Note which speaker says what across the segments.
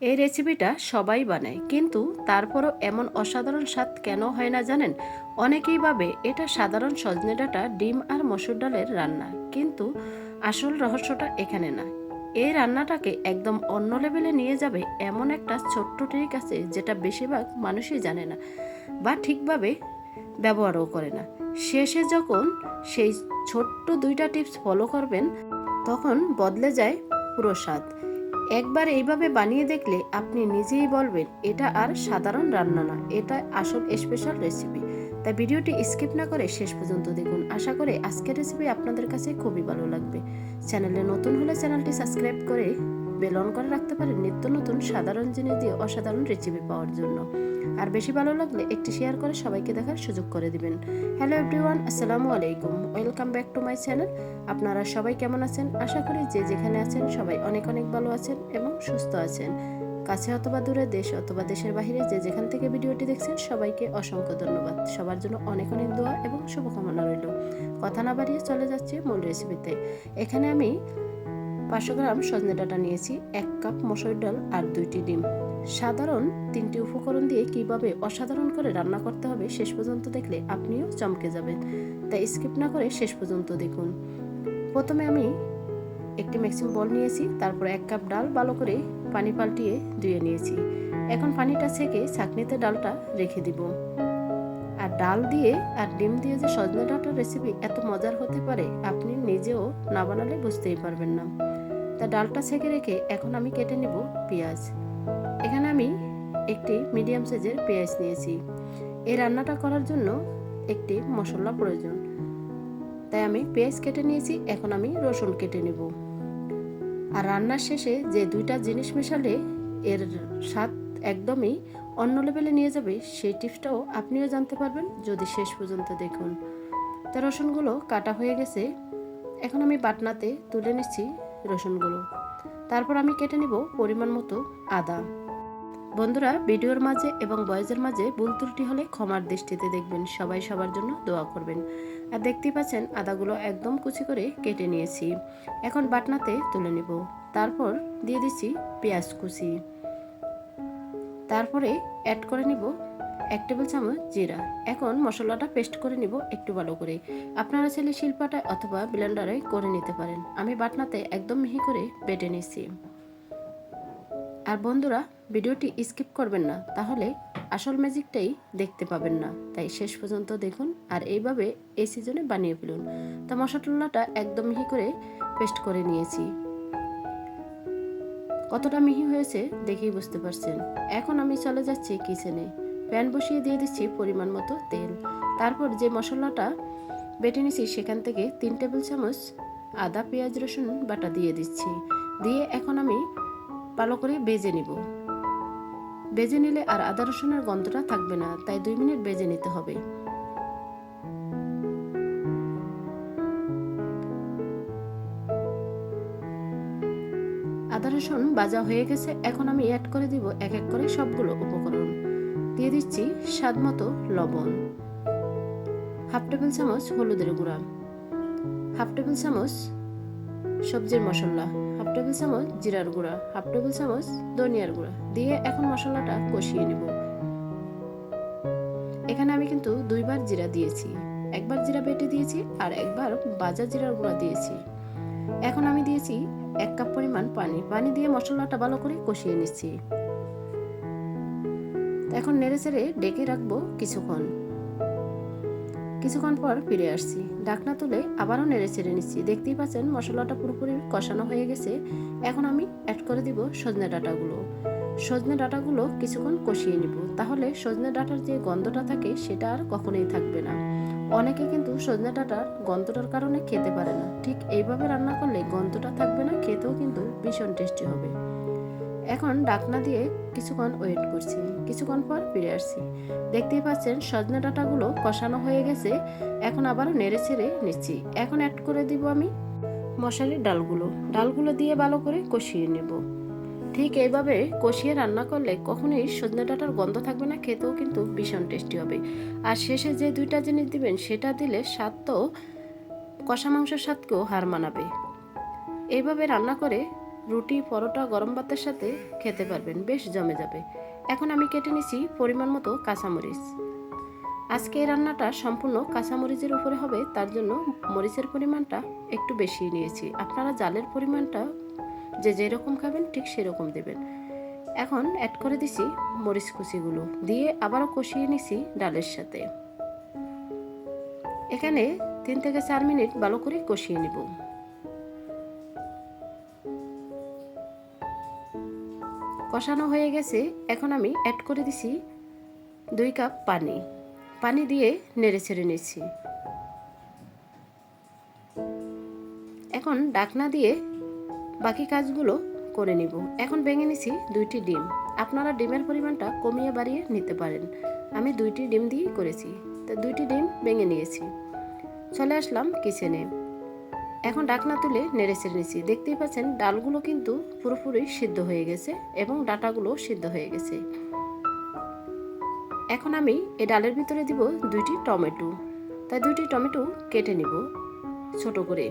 Speaker 1: এই রেসিপিটা সবাই বানায়, কিন্তু তারপরও এমন অসাধারণ স্বাদ কেন হয় না জানেন? অনেকেই ভাবে এটা সাধারণ সজনে ডাঁটা, ডিম আর মসুর ডালের রান্না, কিন্তু আসল রহস্যটা এখানে না। এই রান্নাটাকে একদম অন্য লেভেলে নিয়ে যাবে এমন একটা ছোট্ট ট্রিক আছে, যেটা বেশিরভাগ মানুষই জানে না বা ঠিকভাবে ব্যবহারও করে না। শেষে যখন সেই ছোট্ট দুইটা টিপস ফলো করবেন, তখন বদলে যায় পুরো স্বাদ। একবার এইভাবে বানিয়ে দেখলে আপনি নিজেই বলবেন এটা আর সাধারণ রান্না না, এটা আসল স্পেশাল রেসিপি। তাই ভিডিওটি স্কিপ না করে শেষ পর্যন্ত দেখুন। আশা করি আজকের রেসিপি আপনাদের কাছে খুবই ভালো লাগবে। চ্যানেলে নতুন হলে চ্যানেলটি সাবস্ক্রাইব করে বেল অন করে রাখতে পারেন নিত্য নতুন সাধারণ জিনিস দিয়ে অসাধারণ রেসিপি পাওয়ার জন্য। আর বেশি ভালো লাগলে একটি শেয়ার করে সবাইকে দেখার সুযোগ করে দিবেন। হ্যালো এভরিওয়ান, আসসালামু আলাইকুম, welcome back to my channel. আপনারা সবাই কেমন আছেন? আশা করি যে যেখানে আছেন সবাই অনেক অনেক ভালো আছেন এবং সুস্থ আছেন। কাছে অথবা দূরে, দেশ অথবা দেশের বাহিরে যে যেখান থেকে ভিডিওটি দেখছেন সবাইকে অসংখ্য ধন্যবাদ। সবার জন্য অনেক অনেক দোয়া এবং শুভকামনা রইল। কথা না বাড়িয়ে চলে যাচ্ছে মূল রেসিপিতে। এখানে আমি 500 গ্রাম সজনে ডাঁটা নিয়েছি, 1 কাপ মসুর ডাল আর 2টি ডিম। সাধারণ 3টি উপকরণ দিয়ে কিভাবে অসাধারণ করে রান্না করতে হবে শেষ পর্যন্ত দেখলে আপনিও চমকে যাবেন। তাই স্কিপ না করে শেষ পর্যন্ত দেখুন। প্রথমে আমি একটি মিক্সিং বোল নিয়েছি, তারপর 1 কাপ ডাল ভালো করে পানি পাল্টিয়ে ধুয়ে নিয়েছি। এখন পানিটা ছেঁকে ছাঁকনিতে ডালটা রেখে দিব। আর ডাল দিয়ে আর ডিম দিয়ে যে সজনে ডাঁটার রেসিপি এত মজার হতে পারে, আপনি নিজেও না বানালে বুঝতেই পারবেন না। তা ডালটা ছেঁকে রেখে এখন আমি কেটে নেব পেঁয়াজ। এখানে আমি একটি মিডিয়াম সাইজের পেঁয়াজ নিয়েছি। এই রান্নাটা করার জন্য একটি মশলা প্রয়োজন, তাই আমি পেঁয়াজ কেটে নিয়েছি। এখন আমি রসুন কেটে নেব। আর রান্নার শেষে যে দুইটা জিনিস মেশালে এর স্বাদ একদমই অন্য লেভেলে নিয়ে যাবে, সেই টিপসটাও আপনিও জানতে পারবেন যদি শেষ পর্যন্ত দেখুন। তো রসুনগুলো কাটা হয়ে গেছে, এখন আমি বাটনাতে তুলে নিচ্ছি রসুনগুলো। তারপর আমি কেটে নিব পরিমাণ মতো আদা। বন্ধুরা, ভিডিওর মাঝে এবং ভয়েসের মাঝে ভুল ত্রুটি হলে ক্ষমার দৃষ্টিতে দেখবেন। সবাই সবার জন্য দোয়া করবেন। আর দেখতেই পাচ্ছেন আদাগুলো একদম কুচি করে কেটে নিয়েছি। এখন বাটনাতে তুলে নেব। তারপর দিয়ে দিচ্ছি পেঁয়াজ কুচি। তারপরে অ্যাড করে নিব 1 টেবিল চামচ জিরা। এখন মশলাটা পেস্ট করে নিব একটু ভালো করে। আপনারা চাইলে শিলপাটায় অথবা ব্লেন্ডারে করে নিতে পারেন। আমি বাটনাতে একদম মিহি করে বেটে নিয়েছি। আর বন্ধুরা, ভিডিওটি স্কিপ করবেন না, তাহলে আসল ম্যাজিকটাই দেখতে পাবেন না। তাই শেষ পর্যন্ত দেখুন আর এইভাবে এই সিজনে বানিয়ে ফেলুন। তো মশলাটা একদম মিহি করে পেস্ট করে নিয়েছি। কতটা মিহি হয়েছে দেখেই বুঝতে পারছেন। এখন আমি চলে যাচ্ছি কিচেনে। প্যান বসিয়ে দিয়ে দিচ্ছি পরিমাণ মতো তেল। তারপর যে মশলাটা বেটে নিয়েছি সেখান থেকে 3 টেবিল চামচ আদা পেঁয়াজ রসুন বাটা দিয়ে দিচ্ছি। দিয়ে এখন আমি ভালো করে ভেজে নিব। ভেজে নিলে আর আদা রসুনের গন্ধটা থাকবে না, তাই 2 মিনিট ভেজে নিতে হবে। আদা রসুন ভাজা হয়ে গেছে, এখন আমি অ্যাড করে দিব এক এক করে সবগুলো উপকরণ। দিয়ে দিচ্ছি স্বাদ মতো লবণ, 1/2 টেবিল চামচ হলুদের গুঁড়া, 1/2 টেবিল চামচ সবজির মশলা, 1/2 টেবিল চামচ জিরার গুঁড়া, 1/2 টেবিল চামচ ধনিয়ার গুঁড়া দিয়ে এখন মশলাটা কষিয়ে নিব। এখানে আমি কিন্তু 2বার জিরা দিয়েছি, একবার জিরা বেটে দিয়েছি আর একবার ভাজা জিরার গুঁড়া দিয়েছি। এখন আমি দিয়েছি 1 কাপ পরিমাণ পানি দিয়ে মশলাটা ভালো করে কষিয়ে নিচ্ছি। এখন নেড়েচেড়ে ডেকে রাখবো কিছুক্ষণ পর ফিরে আসছি। ঢাকনা তুলে আবারও নেড়েচেড়ে নিচ্ছি। দেখতেই পাচ্ছেন মশলাটা পুরোপুরি কষানো হয়ে গেছে। এখন আমি অ্যাড করে দিব সজনে ডাঁটাগুলো কিছুক্ষণ কষিয়ে নিব, তাহলে সজনে ডাঁটার যে গন্ধটা থাকে সেটা আর কখনোই থাকবে না। অনেকে কিন্তু সজনে ডাঁটার গন্ধটার কারণে খেতে পারে না, ঠিক এইভাবে রান্না করলে গন্ধটা থাকবে না, খেতেও কিন্তু ভীষণ টেস্টি হবে। এখন ঢাকনা দিয়ে কিছুক্ষণ ওয়েট করছি। কিছুক্ষণ পর ফিরে আসছি। দেখতেই পাচ্ছেন সজনে ডাঁটাগুলো কষানো হয়ে গেছে। এখন আবার নেড়ে ছেড়ে নিচ্ছি। এখন অ্যাড করে দিব আমি মশারির ডালগুলো দিয়ে ভালো করে কষিয়ে নেব। ঠিক এইভাবে কষিয়ে রান্না করলে কখনোই সজনে ডাঁটার গন্ধ থাকবে না, খেতেও কিন্তু ভীষণ টেস্টি হবে। আর শেষে যে 2টা জিনিস দিবেন সেটা দিলে স্বাদ তো কষা মাংসের স্বাদকেও হার মানাবে। এইভাবে রান্না করে রুটি, পরোটা, গরম ভাতের সাথে খেতে পারবেন, বেশ জমে যাবে। এখন আমি কেটে নিছি পরিমাণ মতো কাঁচামরিচ। আজকে এই রান্নাটা সম্পূর্ণ কাঁচামরিচের উপরে হবে, তার জন্য মরিচের পরিমাণটা একটু বেশি নিয়েছি। আপনারা জালের পরিমাণটা যে যেরকম খাবেন ঠিক সেরকম দেবেন। এখন অ্যাড করে দিছি মরিচ কুচিগুলো, দিয়ে আবারও কষিয়ে নিছি ডালের সাথে। এখানে 3 থেকে 4 মিনিট ভালো করে কষিয়ে নিব। কষানো হয়ে গেছে, এখন আমি অ্যাড করে দিছি 2 কাপ পানি। পানি দিয়ে নেড়ে ছেড়ে নিচ্ছি। এখন ঢাকনা দিয়ে বাকি কাজগুলো করে নিব। এখন ভেঙে নিছি 2টি ডিম। আপনারা ডিমের পরিমাণটা কমিয়ে বাড়িয়ে নিতে পারেন। আমি 2টি ডিম দিয়েই করেছি, তো 2টি ডিম ভেঙে নিয়েছি। চলে আসলাম কিচেনে। এখন ঢাকনা তুলে নেড়ে ছেড়ে নিচ্ছি। দেখতেই পাচ্ছেন ডালগুলো কিন্তু পুরোপুরি সিদ্ধ হয়ে গেছে এবং ডাটাগুলো সিদ্ধ হয়ে গেছে। এখন আমি এই ডালের ভিতরে দিব 2টি টমেটো। তাই 2টি টমেটো কেটে নিব ছোট করে।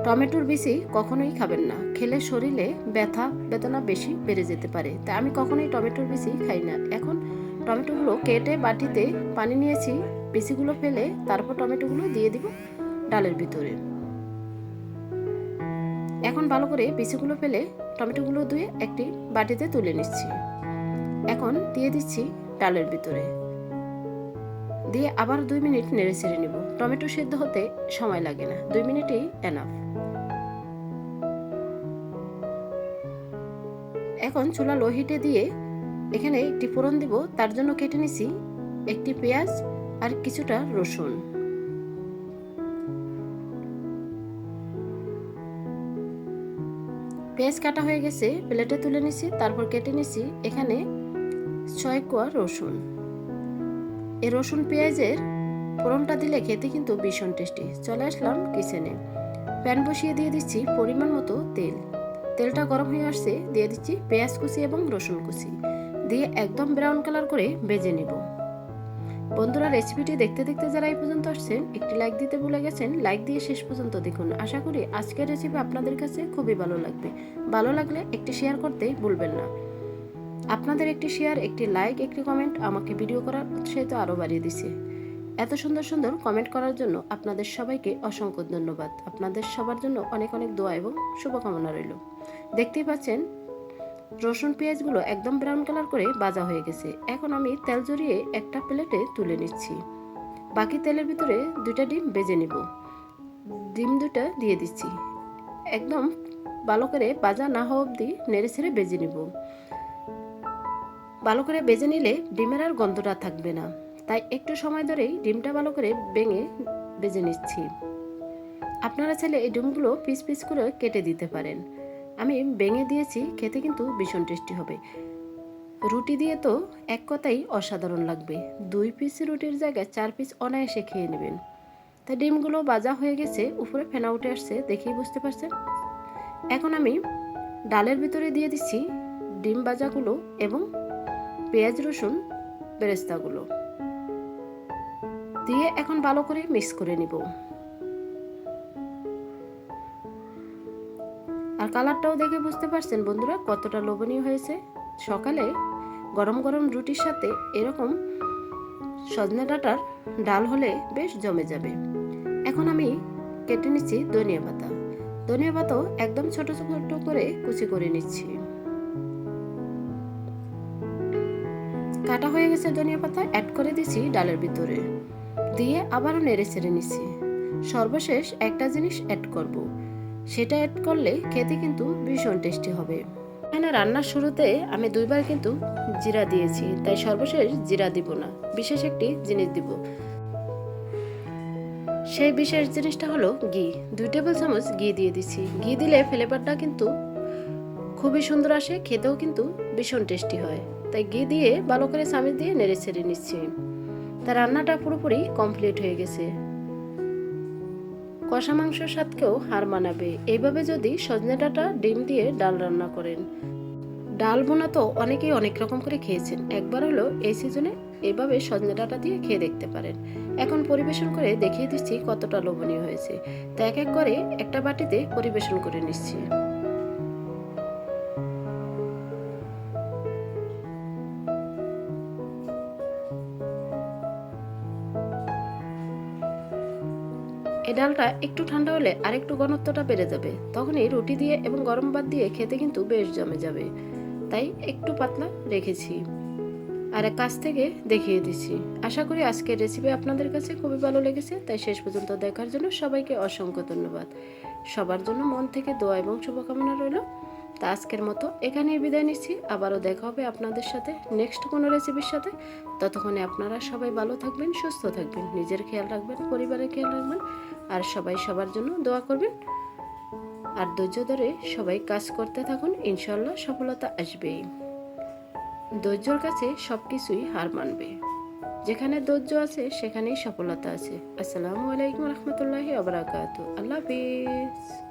Speaker 1: টমেটোর বেশি কখনোই খাবেন না, খেলে শরীরে ব্যথা বেদনা বেশি বেড়ে যেতে পারে, তাই আমি কখনোই টমেটোর বেশি খাই না। এখন টমেটোগুলো কেটে বাটিতে পানি নিয়েছি, বিচিগুলো ফেলে তারপর টমেটোগুলো দিয়ে দিব ডালের ভিতরে। এখন ভালো করে বিচিগুলো ফেলে টমেটোগুলো ধুয়ে একটি বাটিতে তুলে নিচ্ছি। এখন দিয়ে দিচ্ছি ডালের ভিতরে, দিয়ে আবার 2 মিনিট নেড়ে ছেড়ে নিব। টমেটো সিদ্ধ হতে সময় লাগে না, 2 মিনিটই এনাফ। এখন চুলা লো হিটে দিয়ে এখানে একটি ফোড়ন দিব, তার জন্য কেটে নিছি একটি পেঁয়াজ আর কিছুটা রসুন। পেঁয়াজ কাটা হয়ে গেছে, প্লেটে তুলে নিছি। তারপর কেটে নিছি এখানে 6 কোয়া রসুন। এই রসুন পেঁয়াজের ফোড়নটা দিলে খেতে কিন্তু ভীষণ টেস্টি। চলে আসলাম কিচেনে। প্যান বসিয়ে দিয়ে দিচ্ছি পরিমাণ মতো তেল। তেলটা গরম হয়ে আসছে, দিয়ে দিচ্ছি পেঁয়াজ কুচি এবং রসুন কুচি, দিয়ে একদম ব্রাউন কালার করে ভেজে নিব। বন্ধুরা, রেসিপিটি দেখতে দেখতে যারা এই পর্যন্ত আসছেন একটি লাইক দিতে ভুলে গেছেন, লাইক দিয়ে শেষ পর্যন্ত দেখুন। আশা করি আজকের রেসিপি আপনাদের কাছে খুবই ভালো লাগবে। ভালো লাগলে একটি শেয়ার করতে ভুলবেন না। আপনাদের একটি শেয়ার, একটি লাইক, একটি কমেন্ট আমাকে ভিডিও করার উৎসাহিত আরও বাড়িয়ে দিছে। এত সুন্দর সুন্দর কমেন্ট করার জন্য আপনাদের সবাইকে অসংখ্য ধন্যবাদ। আপনাদের সবার জন্য অনেক অনেক দোয়া এবং শুভকামনা রইল। দেখতেই পাচ্ছেন রসুন পেঁয়াজগুলো একদম ব্রাউন কালার করে ভাজা হয়ে গেছে। এখন আমি তেল জড়িয়ে একটা প্লেটে তুলে নিচ্ছি। বাকি তেলের ভিতরে 2টা ডিম ভেজে নিব। ডিম 2টা দিয়ে দিচ্ছি। একদম ভালো করে ভাজা না হওয়া অবধি নেড়ে ছেড়ে ভেজে নিব। ভালো করে ভেজে নিলে ডিমের আর গন্ধটা থাকবে না, তাই একটু সময় ধরেই ডিমটা ভালো করে ভেঙে ভেজে নিচ্ছি। আপনারা চাইলে এই ডিমগুলো পিস পিস করে কেটে দিতে পারেন। আমি ভেঙে দিয়েছি, খেতে কিন্তু ভীষণ টেস্টি হবে। রুটি দিয়ে তো এক কথাই অসাধারণ লাগবে। 2 পিস রুটির জায়গায় 4 পিস অনায়াসে খেয়ে নেবেন। তাই ডিমগুলো ভাজা হয়ে গেছে, উপরে ফেনা উঠে আসছে, দেখেই বুঝতে পারছেন। এখন আমি ডালের ভিতরে দিয়ে দিচ্ছি ডিম ভাজাগুলো এবং পেঁয়াজ রসুন বেরেস্তাগুলো দিয়ে এখন ভালো করে মিক্স করে নিব। আর কালারটাও দেখে বুঝতে পারছেন বন্ধুরা কতটা লোভনীয় হয়েছে। সকালে গরম গরম রুটির সাথে এরকম সজনে ডাঁটার ডাল হলে বেশ জমে যাবে। এখন আমি কেটে নিচ্ছি ধনিয়া পাতা। ধনিয়া পাতাও একদম ছোট ছোট করে কুচি করে নিচ্ছি। কাটা হয়ে গেছে ধনিয়া পাতা, অ্যাড করে দিচ্ছি ডালের ভিতরে, দিয়ে আবারও নেড়ে ছেড়ে নিচ্ছি। সর্বশেষ একটা জিনিস অ্যাড করব, সেটা অ্যাড করলে খেতে কিন্তু ভীষণ টেস্টি হবে। এখানে রান্নার শুরুতে আমি 2বার কিন্তু জিরা দিয়েছি, তাই সর্বশেষ জিরা দিব না, বিশেষ একটি জিনিস দিব। সেই বিশেষ জিনিসটা হলো ঘি। 2 টেবিল চামচ ঘি দিয়ে দিচ্ছি। ঘি দিলে ফ্লেভারটা কিন্তু খুবই সুন্দর আসে, খেতেও কিন্তু ভীষণ টেস্টি হয়। তাই ঘি দিয়ে ভালো করে চামচ দিয়ে নেড়ে ছেড়ে নিচ্ছি। তা রান্নাটা পুরোপুরি কমপ্লিট হয়ে গেছে। কষা মাংসের স্বাদকেও হার মানাবে এইভাবে যদি সজনে ডাঁটা ডিম দিয়ে ডাল রান্না করেন। ডাল বোনা তো অনেকেই অনেক রকম করে খেয়েছেন, একবার হলো এই সিজনে এভাবে সজনে ডাঁটা দিয়ে খেয়ে দেখতে পারেন। এখন পরিবেশন করে দেখিয়ে দিচ্ছি কতটা লোভনীয় হয়েছে। তো এক এক করে একটা বাটিতে পরিবেশন করে নিচ্ছি। এই ডালটা একটু ঠান্ডা হলে আরেকটু ঘনত্বটা বেড়ে যাবে, তখনই রুটি দিয়ে এবং গরম ভাত দিয়ে খেতে কিন্তু বেশ জমে যাবে। তাই একটু পাতলা রেখেছি আর এক কাছ থেকে দেখিয়ে দিচ্ছি। আশা করি আজকের রেসিপি আপনাদের কাছে খুবই ভালো লেগেছে। তাই শেষ পর্যন্ত দেখার জন্য সবাইকে অসংখ্য ধন্যবাদ। সবার জন্য মন থেকে দোয়া এবং শুভকামনা রইল। তা আজকের মতো এখানেই বিদায় নিচ্ছি। আবারও দেখা হবে আপনাদের সাথে নেক্সট কোনো রেসিপির সাথে। ততক্ষণে আপনারা সবাই ভালো থাকবেন, সুস্থ থাকবেন, নিজের খেয়াল রাখবেন, পরিবারের খেয়াল রাখবেন, আর সবাই সবার জন্য দোয়া করবেন। আর ধৈর্য ধরে সবাই কাজ করতে থাকুন, ইনশাল্লাহ সফলতা আসবেই। ধৈর্যর কাছে সবকিছুই হার মানবে। যেখানে ধৈর্য আছে সেখানেই সফলতা আছে। আসসালামু আলাইকুম রহমতুল্লাহি ওয়া বারাকাতুহু। আল্লাহ হাফিজ।